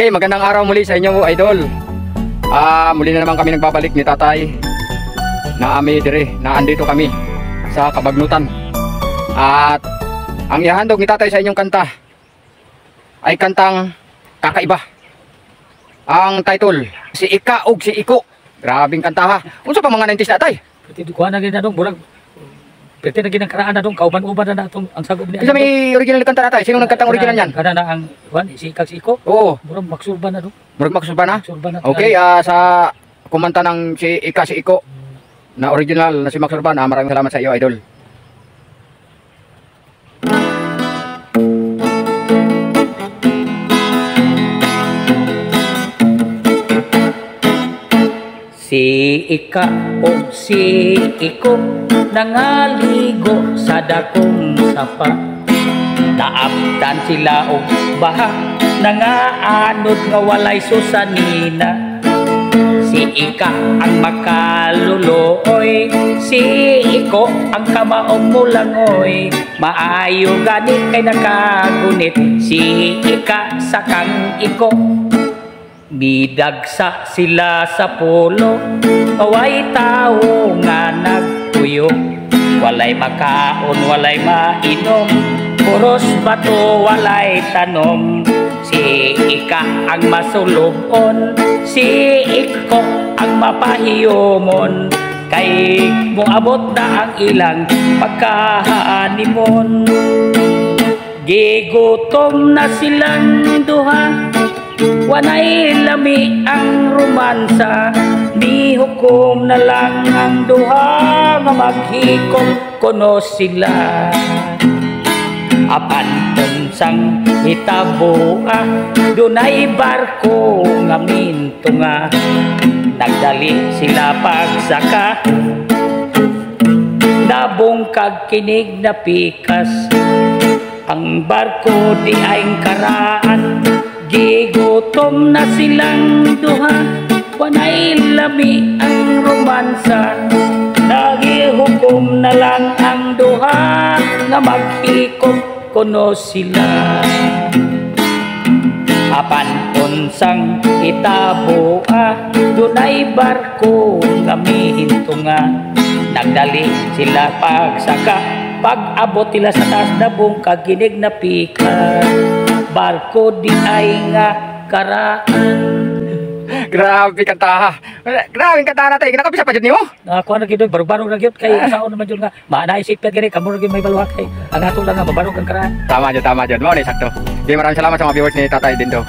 Okay, magandang araw muli sa inyo, idol. Muli na naman kami nagbabalik ni tatay. Naandito kami sa Kabagnutan. At ang ihahandog ni tatay sa inyong kanta ay kantang kakaiba. Ang title, Si Ika ug Si Iko. Grabing kanta ha. Unsa pa mga 90s na tay? Pwede kuha na gina dong, burang. Pwede na ginang na dong, kauban-uban na itong ang sagob niya. Isa may original kanta na tay? Sino nagkantang original niyan? Kada na ang, Si Ika Si Iko? Oo. Burang maksurban na dong. Murag maksurban na? Maksurban na. Okay, sa kumanta ng Si Ika Si Iko na original na si Max Urban, maraming salamat sa iyo, idol. Si Ika o si Iko nangaligo sa dakong sapa. Naabtan sila og baha, nangaanod nga walay susanina. Si Ika ang makaluluoy, si Iko ang kamaong mulangoy. Maayo gani kay nakagunit, si Ika sa kang Iko. Bidagsa sila sa pulo, away tao nga nagtuyo. Walay makaon, walay mainom, puros bato, walay tanom. Si Ika ang masulubon, si Iko ang mapahiyomon. Kay moabot na ang ilang pagkahanimon. Gigutom na silang duha, wanay lami ang romansa. Di hukom na lang ang duha nga maghikom kuno sila. Apan unsang hitabo dunay barko nga mintunga. Nagdali sila pagsaka, nabungkag kinig na pikas. Ang barko di ay karaan, gigutom na silang duha, wanay lami ang romansa. Nagihukom na lang ang duha nga maghikom kuno sila. Apan unsang itabo dunay barko nga mihintunga. Nagdali sila pagsaka, pag-abot sila sa taas na bungkag kinig na pika. Barko di ay nga karaan. Grabe kanta ha. Grabe kanta na tay. Kinakapisa pa dyan niyo? Nakuha na gito, barong-barong na gito. Kay saon naman dyan nga. Maanaisipit gani, kamuro gini may baluhak kay. Ang ato lang nga, mabarong ang karaan. Tama dyan. Mau na sakto. Okay, maraming salamat sa mga viewers ni tatay din do.